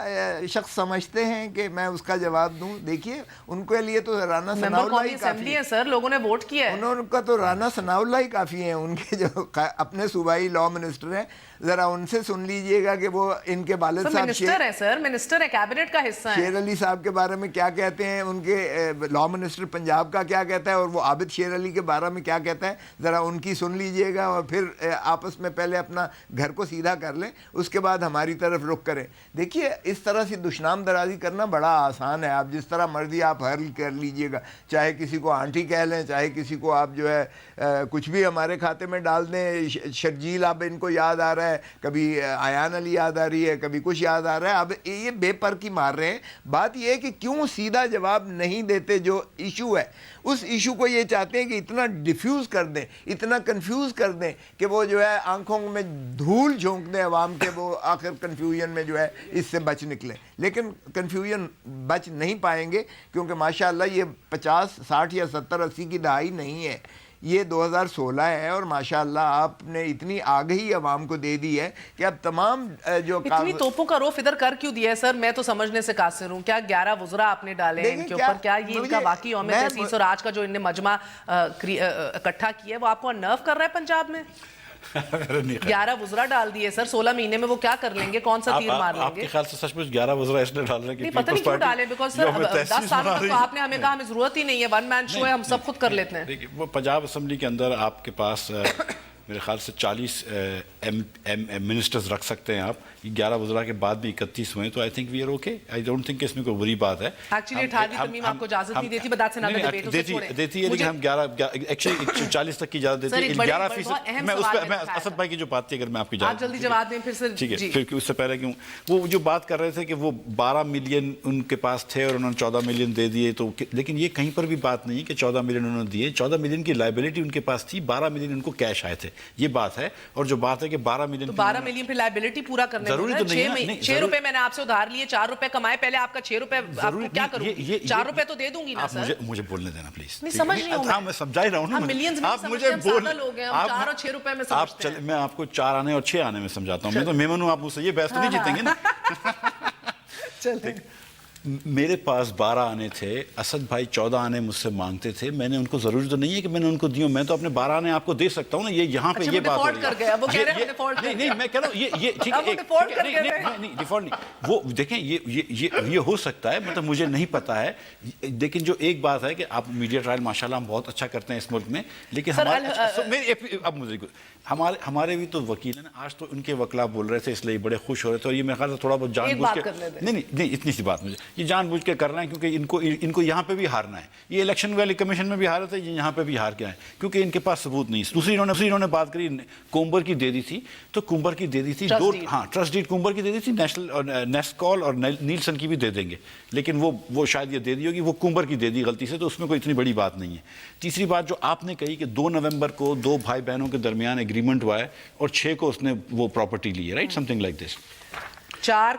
शख्स समझते हैं कि मैं उसका जवाब दूं? देखिए, उनके लिए तो राना सनाउल्लाह ही काफ़ी है। सर लोगों ने वोट किया है, उनका तो राना सनाउल्लाह ही काफ़ी है। उनके जो अपने सूबाई लॉ मिनिस्टर हैं, ज़रा उनसे सुन लीजिएगा कि वो इनके वालिद साहब मिनिस्टर है, सर मिनिस्टर है, कैबिनेट का हिस्सा है। शेर अली साहब के बारे में क्या कहते हैं, उनके लॉ मिनिस्टर पंजाब का क्या कहता है, और वो आबिद शेर अली के बारे में क्या कहता है, ज़रा उनकी सुन लीजिएगा और फिर आपस में पहले अपना घर को सीधा कर लें, उसके बाद हमारी तरफ रुख करें। देखिए, इस तरह से दुश्मन दराजी करना बड़ा आसान है। आप जिस तरह मर्जी आप हल कर लीजिएगा, चाहे किसी को आंटी कह लें, चाहे किसी को आप जो है कुछ भी हमारे खाते में डाल दें। शर्जील आप इनको याद आ रहा है, कभी आयान अली याद आ रही है, कभी कुछ याद आ रहा है। अब ये बेपर की मार रहे हैं। बात ये है कि क्यों सीधा जवाब नहीं देते जो इशू है, उस इशू को ये चाहते हैं कि इतना डिफ्यूज़ कर दें, इतना कंफ्यूज कर दें कि वो जो है आंखों में धूल झोंक दें अवाम के, वो आखिर कन्फ्यूजन में जो है इससे बच निकले। लेकिन कन्फ्यूजन बच नहीं पाएंगे, क्योंकि माशाअल्लाह ये 50, 60 या 70, 80 की दहाई नहीं है, ये 2016 है। और माशाअल्लाह आपने इतनी आगही अवाम को दे दी है कि अब तमाम जो इतनी तोपों का रोफ इधर कर क्यों दिया है सर? मैं तो समझने से कासिर हूँ। क्या 11 वज़रा आपने डाले हैं इनके ऊपर? क्या ये इनका वाकई यौम तसीस और आज का जो इनने मजमा इकट्ठा किया है वो आपको अनर्व कर रहा है पंजाब में? 11 वज़रा डाल दिए सर, 16 महीने में वो क्या कर लेंगे, कौन सा तीर मार लेंगे? आपके ख्याल से सचमुच 11 वज़रा इसलिए डाल रहे हैं कि नहीं, पता नहीं क्यों डाले, बिकॉज़ सर 10 साल तक तो आपने हमें कहा हमें जरूरत ही नहीं है, वन मैन शो है, हम सब खुद कर लेते हैं। देखिए वो पंजाब असेंबली के अंदर आपके पास मेरे ख्याल से 40 मिनिस्टर्स रख सकते हैं आप, 11 वज़रा के बाद भी 31 हुए, तो I think we are okay, I don't think इसमें कोई बुरी बात है। एक्चुअली 18वीं तरमीम आपको इजाजत नहीं देती, बता से ना डिबेट देती है, लेकिन हम 11 एक्चुअली 140 तक की इजाजत देती है, 11%। मैं उस पर, मैं असद भाई की जो बात थी, अगर मैं आपकी आप जल्दी जवाब दें फिर से, ठीक है, फिर उससे पहले क्यों वो जो बात कर रहे थे कि वो 12 मिलियन उनके पास थे और उन्होंने 14 मिलियन दे दिए, तो लेकिन ये कहीं पर भी बात नहीं है कि 14 मिलियन उन्होंने दिए, 14 मिलियन की लाइबिलिटी उनके पास थी, 12 मिलियन उनको कैश आए थे, ये बात है। और जो बात है कि 12 मिलियन, तो 12 मिलियन फिर लायबिलिटी पूरा करने जरूरी तो नहीं है, 6 रुपए मैंने आपसे उधार लिए, 4 रुपए कमाए, पहले आपका 6 रुपए आपको क्या करूं, 4 रुपए तो दे दूंगी ना सर। मुझे बोलने देना प्लीज। नहीं समझ नहीं हूं मैं समझा ही रहा हूं ना, मिलियंस में आप मुझे बोल लोग हैं, हम 4 और 6 रुपए में समझते हैं। मैं आपको 4 आने और 6 आने में समझाता हूं, मैं तो मेमन हूं, आप मुझसे ये बहस तो नहीं जीतेंगे ना। चलिए, मेरे पास 12 आने थे, असद भाई 14 आने मुझसे मांगते थे, मैंने उनको, जरूरी तो नहीं है कि मैंने उनको दियो, मैं तो अपने 12 आने आपको दे सकता हूं ना, ये यहाँ पे ये बात हो रही है। वो कह रहे हैं डिफॉल्ट कर गए। नहीं मैं कह रहा हूं ये ठीक है, नहीं डिफॉल्ट नहीं, वो देखें ये हो सकता है, मतलब मुझे नहीं पता है, लेकिन जो एक बात है कि आप मीडिया ट्रायल माशाल्लाह हम बहुत अच्छा करते हैं इस मुल्क में, लेकिन अब मुझे हमारे भी तो वकील हैं, आज तो उनके वकला बोल रहे थे इसलिए बड़े खुश हो रहे थे, और ये मेरे ख्याल से थोड़ा बहुत जानबूझ के, नहीं इतनी सी बात, मुझे ये जानबूझ के कर रहे हैं क्योंकि इनको यहाँ पे भी हारना है, ये इलेक्शन वैली कमीशन में भी हारे थे, ये यहाँ पे भी हार के आए क्योंकि इनके पास सबूत नहीं। दूसरी इन्होंने बात करी कुंबर की दे दी थी, तो कुंबर की दे दी थी ट्रस्ट डीड कुंबर की दे दी थी, नेस्कॉल और नीलसन की भी दे देंगे, लेकिन वो शायद ये दे दी होगी, वो कुंबर की दे दी गलती से, तो उसमें कोई इतनी बड़ी बात नहीं है। तीसरी बात जो आपने कही कि 2 नवंबर को 2 भाई बहनों के दरमियान एग्रीमेंट हुआ है और 6 को उसने वो प्रॉपर्टी ली है, राइट, समथिंग लाइक दिस। 4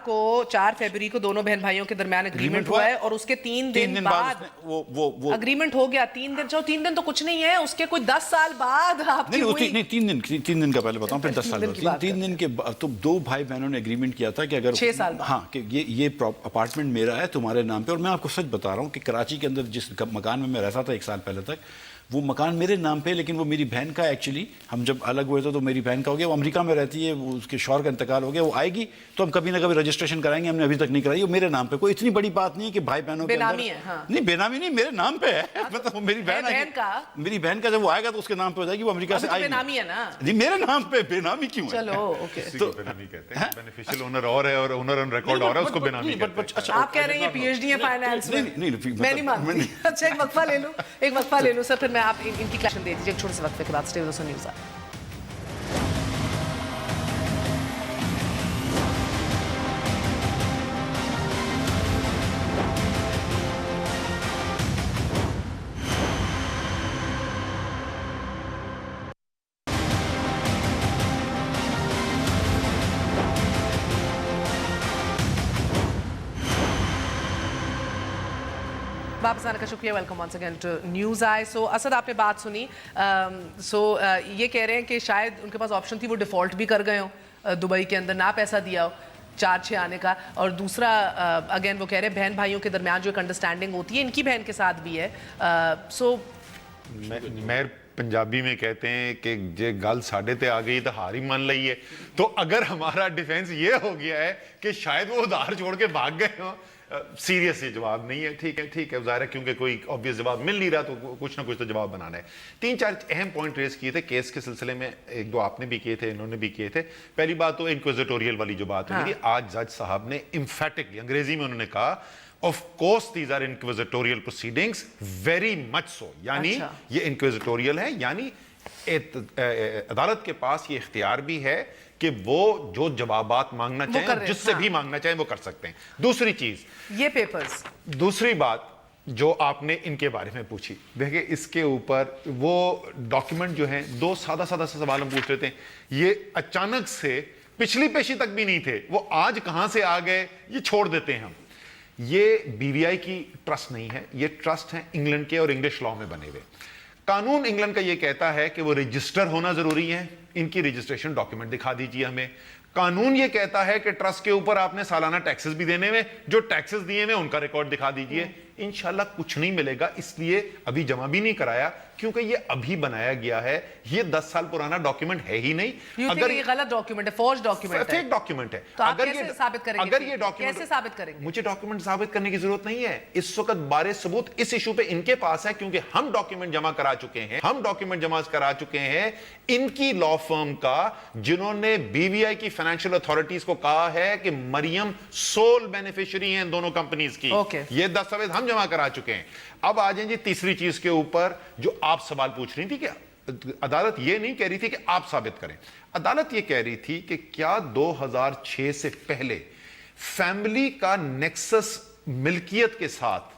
फरवरी को दोनों बहन भाइयों के दरमियान एग्रीमेंट हुआ है और उसके 3 दिन बाद वो एग्रीमेंट हो गया। 3 दिन तो कुछ नहीं है, उसके कोई 10 साल बाद आपकी नहीं 3 दिन का पहले बताऊं, फिर 10 साल बाद, 3 दिन के बाद तो 2 भाई बहनों ने एग्रीमेंट किया था कि अगर 6 साल हाँ कि ये अपार्टमेंट मेरा है तुम्हारे नाम पे, और मैं आपको सच बता रहा हूँ कि कराची के अंदर जिस मकान में मैं रहता था 1 साल पहले तक, वो मकान मेरे नाम पे, लेकिन वो मेरी बहन का, एक्चुअली हम जब अलग हुए थे तो मेरी बहन का हो गया, वो अमेरिका में रहती है, वो उसके शौहर का इंतकाल हो गया, वो आएगी तो हम कभी ना कभी रजिस्ट्रेशन कराएंगे, हमने अभी तक नहीं कराई, वो मेरे नाम पे, कोई इतनी बड़ी बात नहीं है कि भाई बहनों के बेनामी है। हाँ। नहीं बेनामी नहीं, मेरे नाम पे है, मतलब मेरी बहन का जब वो आएगा तो उसके नाम पे हो जाएगी, वो अमेरिका से आएगी, बेनामी है ना, नहीं मेरे नाम पे बेनामी क्यों है? चलो ओके, तो बेनामी कहते हैं, बेनिफिशियल ओनर और है और ओनर ऑन रिकॉर्ड और है, उसको बेनामी कहते हैं। आप कह रहे हैं पीएचडी है फाइनेंस में, नहीं मैं नहीं मानती। अच्छा एक वक्फा ले लो सर, फिर मैं आप इनकी क्लैरिटी दे दीजिए छोटे से वक्फे के बाद। Stay with us on News. वापस आने का शुक्रिया, welcome once again to News Eye. So Asad आपने बात सुनी, ये कह रहे हैं कि शायद उनके पास ऑप्शन थी, वो डिफ़ॉल्ट भी कर गए हो दुबई के अंदर, ना पैसा दिया हो 4-6 आने का, और दूसरा अगेन वो कह रहे हैं बहन भाइयों के दरमियान जो एक अंडरस्टैंडिंग होती है, इनकी बहन के साथ भी है। मैं पंजाबी में कहते हैं कि जे गल साढ़े ते आ गई तो हार ही मान ली है, तो अगर हमारा डिफेंस ये हो गया है कि शायद वो उधार छोड़ के भाग गए हो, सीरियस ये जवाब नहीं है, ठीक है ज़ाहिर है, क्योंकि कोई ऑब्वियस जवाब मिल नहीं रहा तो कुछ ना कुछ तो जवाब बनाना है। 3-4 अहम पॉइंट रेस किए थे केस के सिलसिले में, 1-2 आपने भी किए थे, इन्होंने भी किए थे। पहली बात तो इंक्विजिटोरियल वाली जो बात हुई थी, आज जज साहब ने एम्फेटिकली अंग्रेजी में उन्होंने कहा of course these are inquisitorial proceedings, very much so, यानी ये इंक्विजिटोरियल है, यानी अदालत के पास ये इख्तियार भी है कि वो जो जवाबात मांगना चाहें, जिससे भी मांगना चाहें वो कर सकते हैं। दूसरी चीज ये पेपर्स, दूसरी बात जो आपने इनके बारे में पूछी, देखिए इसके ऊपर वो डॉक्यूमेंट जो हैं, 2 सादा से सवाल हम पूछ लेते हैं, ये अचानक से पिछली पेशी तक भी नहीं थे, वो आज कहां से आ गए ये छोड़ देते हैं हम। ये बीवीआई की ट्रस्ट नहीं है, ये ट्रस्ट है इंग्लैंड के और इंग्लिश लॉ में बने हुए। कानून इंग्लैंड का ये कहता है कि वो रजिस्टर होना जरूरी है, इनकी रजिस्ट्रेशन डॉक्यूमेंट दिखा दीजिए हमें। कानून ये कहता है कि ट्रस्ट के ऊपर आपने सालाना टैक्सेस भी देने में, जो टैक्सेस दिए हुए उनका रिकॉर्ड दिखा दीजिए। انشاءاللہ کچھ نہیں ملے گا، اس لیے ابھی جمع بھی نہیں کرایا کیونکہ یہ ابھی بنایا گیا ہے، یہ 10 سال پرانا ڈاکیومنٹ ہے ہی نہیں۔ اگر یہ غلط ڈاکیومنٹ ہے، فورج ڈاکیومنٹ ہے، فیک ڈاکیومنٹ ہے، تو آپ کیسے ثابت کریں گے؟ اگر یہ ڈاکیومنٹ کیسے ثابت کریں گے؟ مجھے ڈاکیومنٹ ثابت کرنے کی ضرورت نہیں ہے، اس وقت بارے ثبوت اس ایشو پہ ان کے پاس ہے کیونکہ ہم ڈاکیومنٹ جمع کرا چکے ہیں ان کی لا فرم کا، جنہوں نے بی وی آئی کی فائنینشیل اتھارٹیز کو کہا ہے کہ مریم سول بینیفیشری ہیں ان دونوں کمپنیز کی، یہ دستاویز ہم جمع کرا چکے ہیں۔ اب آ جائیں جی تیسری چیز کے اوپر جو آپ سوال پوچھ رہی تھی کہ عدالت یہ نہیں کہہ رہی تھی کہ آپ ثابت کریں، عدالت یہ کہہ رہی تھی کہ کیا 2006 سے پہلے فیملی کا نیکسس ملکیت کے ساتھ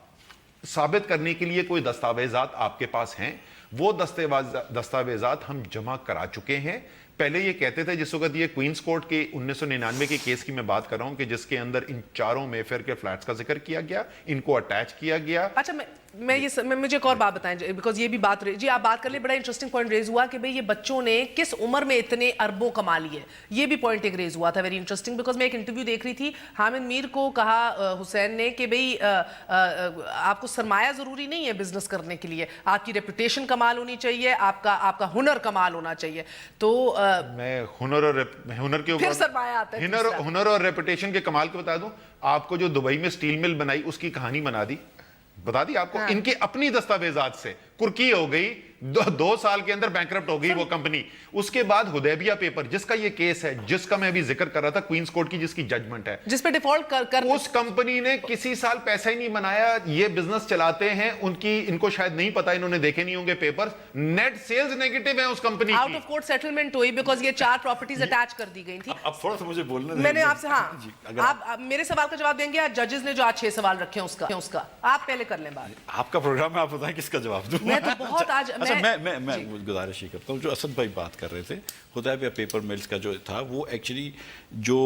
ثابت کرنے کے لیے کوئی دستاویزات آپ کے پاس ہیں؟ وہ دستاویزات ہم جمع کرا چکے ہیں۔ پہلے یہ کہتے تھے، جس وقت یہ کوئنز کورٹ کے 1999 کے کیس کی میں بات کر رہا ہوں کہ جس کے اندر ان چاروں میفیئر کے فلیٹس کا ذکر کیا گیا، ان کو اٹیچ کیا گیا۔ اچھا مجھے ایک اور بات بتائیں بیکاز یہ بھی بات جی آپ بات کر لیں، بڑا انٹرسٹنگ پوائنٹ ریز ہوا کہ بھئی یہ بچوں نے کس عمر میں اتنے اربوں کما لیے، یہ بھی پوائنٹ ایک ریز ہوا تھا، ویری انٹرسٹنگ، بیکاز میں ایک انٹرویو دیکھ رہی تھی، حامد میر کو کہا حسین نے کہ بھئی آپ کو سرمایہ ضروری نہیں ہے بزنس کرنے کے لیے، آپ کی ریپوٹیشن کمال ہونی چاہیے، آپ کا ہنر کمال ہونا چاہیے۔ تو میں ہنر کے اوپر ہنر اور ریپوٹیشن کے کمال کو بتا دوں، آپ کو جو دبئی میں سٹیل مل بنائی اس کی کہانی بتا دی آپ کو، ان کی اپنی دستاویزات سے کرکی ہو گئی، 2 سال کے اندر بینکرپٹ ہو گئی وہ کمپنی۔ اس کے بعد حدیبیہ پیپر جس کا یہ کیس ہے، جس کا میں ابھی ذکر کر رہا تھا، کوئنز کورٹ کی جس کی ججمنٹ ہے، جس پہ ڈیفالٹ اس کمپنی نے کسی سال پیسہ ہی نہیں بنایا، یہ بزنس چلاتے ہیں، ان کو شاید نہیں پتا، انہوں نے دیکھے نہیں ہوں گے پیپر، نیٹ سیلز نیگیٹو ہیں اس کمپنی کی۔ آؤٹ آف کورٹ سیٹلمنٹ ہوئی بیکاز یہ 4 پراپرٹیز اٹیچ کر دی گئی تھی۔ اب تھوڑا سا مجھے بولنا میں نے آپ سے، ہاں آپ میرے سوال کا جواب دیں گے یا ججز نے جو آج 6 سوال رکھے ہیں اس کا آپ پہلے کر لیں بات؟ آپ کا پروگرام ہے، آپ بتائیں کس کا جواب دوں؟ میں تو بہت آج میں گزارش ہی کرتا ہوں، جو اسد بھائی بات کر رہے تھے حدیبیہ پیپر ملز کا جو تھا، وہ ایکچولی جو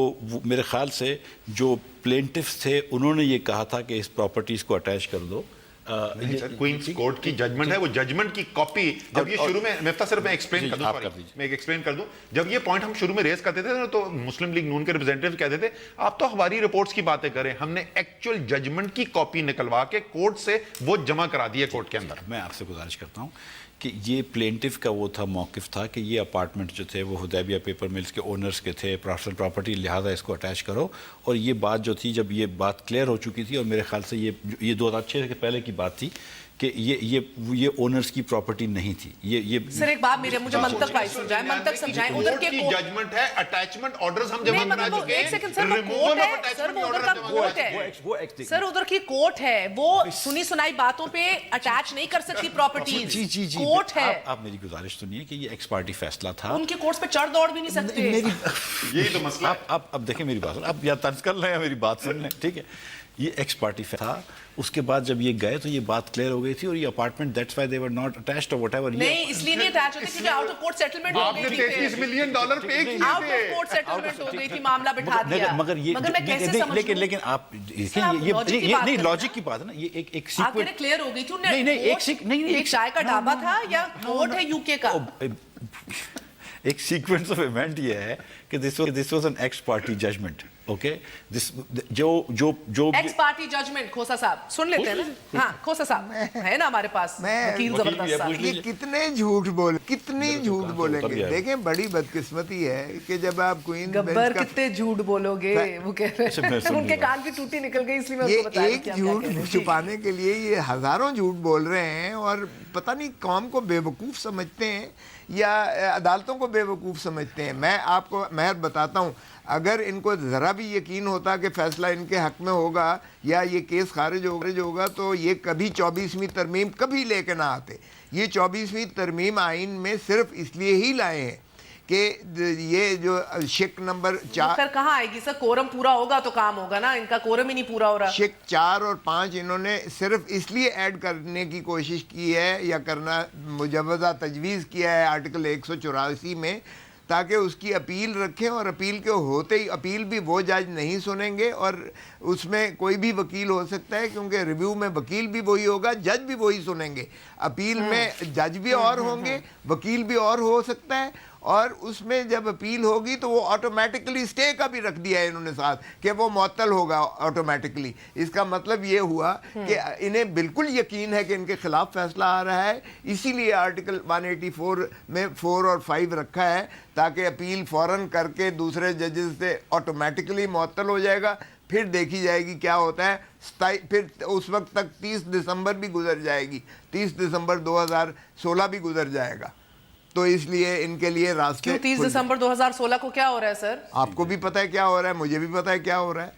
میرے خیال سے جو پلینٹفز تھے انہوں نے یہ کہا تھا کہ اس پراپرٹیز کو اٹیچ کر دو۔ کوئنز کورٹ کی ججمنٹ ہے، وہ ججمنٹ کی کاپی جب یہ شروع میں مفتہ صرف میں ایکسپلین کر دوں، جب یہ پوائنٹ ہم شروع میں ریز کرتے تھے تو مسلم لیگ نون کے ریپرزینٹیو کہتے تھے آپ تو اخباری رپورٹس کی باتیں کریں، ہم نے ایکچوئل ججمنٹ کی کاپی نکلوا کے کورٹ سے وہ جمع کرا دی ہے کورٹ کے اندر۔ میں آپ سے گزارش کرتا ہوں کہ یہ پلینٹف کا وہ تھا موقف تھا کہ یہ اپارٹمنٹ جو تھے وہ حدیبیہ پیپر ملز کے اونرز کے تھے، پرسنل پراپرٹی، لہٰذا اس کو اٹیچ کرو، اور یہ بات جو تھی جب یہ بات کلیئر ہو چکی تھی، اور میرے خیال سے یہ 2006 کے پہلے کی بات تھی کہ یہ اونرز کی پراپرٹی نہیں تھی۔ یہ سر ایک بات مجھے منطق بھائی سمجھائیں، منطق سمجھائیں، ادھر کے ججمنٹ ہے، اٹیچمنٹ آرڈرز ہم جمع کرا چکے ہیں۔ ایک سیکنڈ سر، وہ کورٹ ہے سر، وہ ادھر کا کورٹ ہے سر، ادھر کی کورٹ ہے، وہ سنی سنائی باتوں پہ اٹیچ نہیں کر سکتی پراپرٹیز، کورٹ ہے۔ آپ میری گزارش سنیے کہ یہ ایکس پارٹی فیصلہ تھا، ان کے کورٹس پہ چڑھ دوڑ بھی نہیں سکتے۔ یہی تو مسئلہ ہے۔ اب دیکھیں میری بات، اب یا طرز کر لیں یا میری بات سن لیں، ٹھیک ہے؟ یہ ایکس پارٹی تھا، اس کے بعد جب یہ گئے تو یہ بات کلیئر ہو گئی تھی، اور یہ apartment that's why they were not attached اور واٹ ایور۔ نہیں اس لیے نہیں اٹیچ ہوتے کیونکہ آؤٹ آف کورٹ سیٹلمنٹ ہو گئی تھی، آپ نے $33 ملین پے کیے تھے، آؤٹ آف کورٹ سیٹلمنٹ ہو گئی تھی، معاملہ بٹھا دیا۔ مگر میں کیسے سمجھوں؟ لیکن آپ یہ نہیں، لاجک کی بات ہے نا، یہ ایک آپ کہہ رہے کلیئر ہو گئی تھی، نہیں ایک چائے کا ڈھابا تھا یا کورٹ ہے یو کے کا؟ ایک سیکوینس آف ایونٹ یہ ہے کہ this was an ex parte judgment, okay? جو ایکس پارٹی ججمنٹ، کھوسا صاحب سن لیتے ہیں نا؟ ہاں کھوسا صاحب ہے نا ہمارے پاس وکیل زبردست صاحب، یہ کتنے جھوٹ بولیں گے؟ دیکھیں بڑی بدقسمتی ہے کہ جب آپ کوئین گبر کتنے جھوٹ بولو گے، وہ کہہ رہے ہیں ان کے کان کی ٹوٹی نکل گئی، اس لیے میں یہ ایک جھوٹ چھپانے کے لیے یہ ہزاروں جھوٹ بول رہے ہیں، اور پتہ نہیں قوم کو بے وقوف سمجھتے ہیں یا عدالتوں کو بے وقوف سمجھتے ہیں۔ میں آپ کو مہر بتاتا ہوں، اگر ان کو ذرا بھی یقین ہوتا کہ فیصلہ ان کے حق میں ہوگا یا یہ کیس خارج ہوگا تو یہ کبھی 24ویں ترمیم کبھی لے کے نہ آتے۔ یہ 24ویں ترمیم آئین میں صرف اس لیے ہی لائے ہیں کہ یہ جو شک نمبر 4 کہاں آئے گی سر؟ کورم پورا ہوگا تو کام ہوگا نا، ان کا کورم ہی نہیں پورا ہو رہا۔ شک 4 اور 5 انہوں نے صرف اس لیے ایڈ کرنے کی کوشش کی ہے یا کرنا مجوزہ تجویز کیا ہے آرٹیکل 184 میں، تاکہ اس کی اپیل رکھیں، اور اپیل کے ہوتے ہی اپیل بھی وہ جج نہیں سنیں گے، اور اس میں کوئی بھی وکیل ہو سکتا ہے کیونکہ ریویو میں وکیل بھی وہی ہوگا، جج بھی وہی سنیں گے۔ اپیل میں جج بھی اور ہوں گے، وکیل بھی اور ہو سکتا ہے، اور اس میں جب اپیل ہوگی تو وہ آٹومیٹکلی اسٹے کا بھی رکھ دیا ہے انہوں نے ساتھ کہ وہ معطل ہوگا آٹومیٹکلی. اس کا مطلب یہ ہوا کہ انہیں بالکل یقین ہے کہ ان کے خلاف فیصلہ آ رہا ہے, اسی لیے آرٹیکل 184 میں 4 اور 5 رکھا ہے تاکہ اپیل فوراً کر کے دوسرے ججز سے آٹومیٹکلی معطل ہو جائے گا. پھر دیکھی جائے گی کیا ہوتا ہے, پھر اس وقت تک 30 دسمبر بھی گزر جائے گی, 30 دسمبر 2016 بھی گزر جائے گا. تو اس لیے ان کے لیے راستے. کیوں 30 دسمبر 2016 کو کیا ہو رہا ہے سر؟ آپ کو بھی پتہ ہے کیا ہو رہا ہے, مجھے بھی پتہ ہے کیا ہو رہا ہے.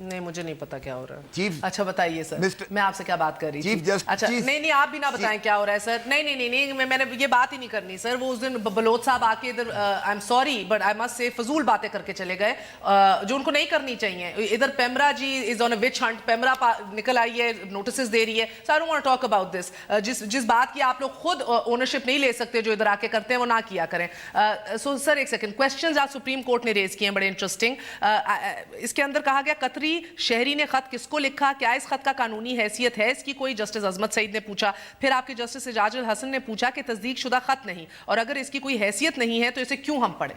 نہیں مجھے نہیں پتا کیا ہو رہا ہے. چیف اچھا بتائیے سر, میں آپ سے کیا بات کر رہی تھی. Chief justice. اچھا نہیں آپ بھی نہ بتائیں کیا ہو رہا ہے سر. نہیں میں نے یہ بات ہی نہیں کرنی سر. وہ اس دن بلوچ صاحب آ کے ادھر I am sorry but I must سے فضول باتیں کر کے چلے گئے جو ان کو نہیں کرنی چاہیے. ادھر PEMRA ji is on a witch hunt, PEMRA نکل آئی ہے, نوٹسز دے رہی ہے. So I don't want to talk about this. جس بات کی آپ لوگ خود اونرشپ نہیں لے سکتے جو ادھر آ کے کرتے ہیں وہ نہ کیا کریں. سو سر ایک سیکنڈ, کویسچنز آج سپریم کورٹ نے ریز کیے ہیں بڑے انٹرسٹنگ. اس کے اندر کہا گیا قطری شہری نے خط کس کو لکھا, کیا اس خط کا قانونی حیثیت ہے اس کی کوئی. جسٹس عظمت سعید نے پوچھا. پھر آپ کے جسٹس اعجاز الحسن نے پوچھا کہ تصدیق شدہ خط نہیں, اور اگر اس کی کوئی حیثیت نہیں ہے تو اسے کیوں ہم پڑھیں.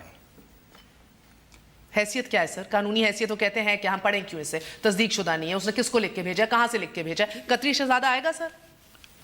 حیثیت کیا ہے سر؟ قانونی حیثیت وہ کہتے ہیں کہ ہم پڑھیں کیوں اسے, تصدیق شدہ نہیں ہے. اس نے کس کو لکھ کے بھیجا, کہاں سے لکھ کے بھیجا؟ قطری شہزادہ آئے گا سر؟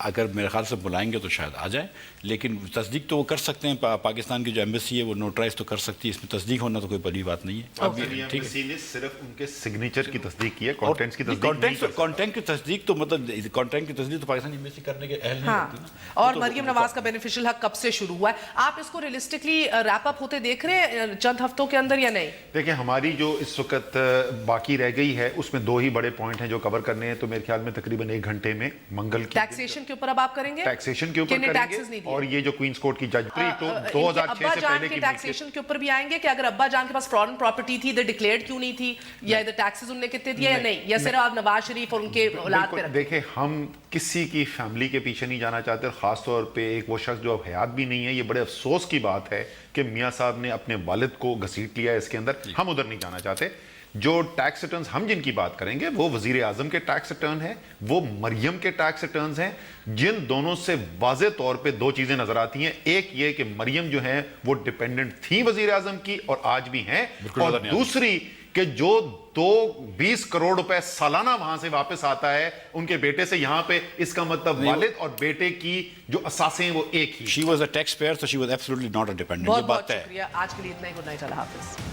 اگر میرے خیال سے بلائیں گے تو شاید آ جائے, لیکن تصدیق تو وہ کر سکتے ہیں. پاکستان کی جو ایمبیسی ہے وہ نوٹرائز تو کر سکتی ہے, اس میں تصدیق ہونا تو کوئی بڑی بات نہیں ہے. اب ایمبیسی نے صرف ان کے سگنیچر کی تصدیق کی ہے, کانٹینٹس کی تصدیق نہیں. کانٹینٹ کی تصدیق تو مطلب کانٹینٹ کی تصدیق تو پاکستان ایمبیسی کرنے کے اہل نہیں ہوتی نا. اور مریم نواز کا بینیفیشل حق کب سے شروع ہوا ہے؟ آپ اس کو ریئلسٹکلی ریپ اپ ہوتے دیکھ رہے ہیں چند ہفتوں کے اندر یا نہیں؟ دیکھیں ہماری جو اس وقت باقی رہ گئی ہے اس میں 2 ہی بڑے پوائنٹ ہیں جو کور کرنے ہیں. تو میرے خیال میں تقریباً 1 گھنٹے میں منگل کی ٹیکسیشن کے اوپر اب آپ کریں گے, ٹیکسیشن کے اوپر کریں گے, اور یہ جو کوئنس کورٹ کی جج تو 2006 سے پہلے کی ٹیکسیشن کے اوپر بھی آئیں گے کہ اگر ابا جان کے پاس فورن پراپرٹی تھی ادھر ڈکلیئرڈ کیوں نہیں تھی, یا ادھر ٹیکسز انہوں نے کتنے دیے یا نہیں, یا صرف آپ نواز شریف اور ان کے اولاد پہ رکھیں. دیکھیں ہم کسی کی فیملی کے پیچھے نہیں جانا چاہتے, اور خاص طور پہ ایک وہ شخص جو اب حیات بھی نہیں ہے. یہ بڑے افسوس کی بات ہے کہ میاں صاحب نے اپنے والد کو گھسیٹ لیا ہے اس کے اندر. ہم ادھر نہیں جانا چاہتے. جو ٹیکس ریٹرنز ہم جن کی بات کریں گے وہ وزیر اعظم کے ٹیکس ریٹرن ہیں, وہ مریم کے ٹیکس ریٹرنز ہیں, جن دونوں سے واضح طور پہ 2 چیزیں نظر آتی ہیں. ایک یہ کہ مریم جو ہیں وہ ڈیپینڈنٹ تھی وزیر اعظم کی اور آج بھی ہیں, اور دوسری کہ جو 20 کروڑ روپے سالانہ وہاں سے واپس آتا ہے ان کے بیٹے سے یہاں پہ, اس کا مطلب والد اور بیٹے کی جو اساسیں ہیں وہ ایک ہی. She was a taxpayer, so she was absolutely not a dependent. بہت بہت شکریہ. آج کے لیے اتنا ہی. گڈ نائٹ, اللہ حافظ.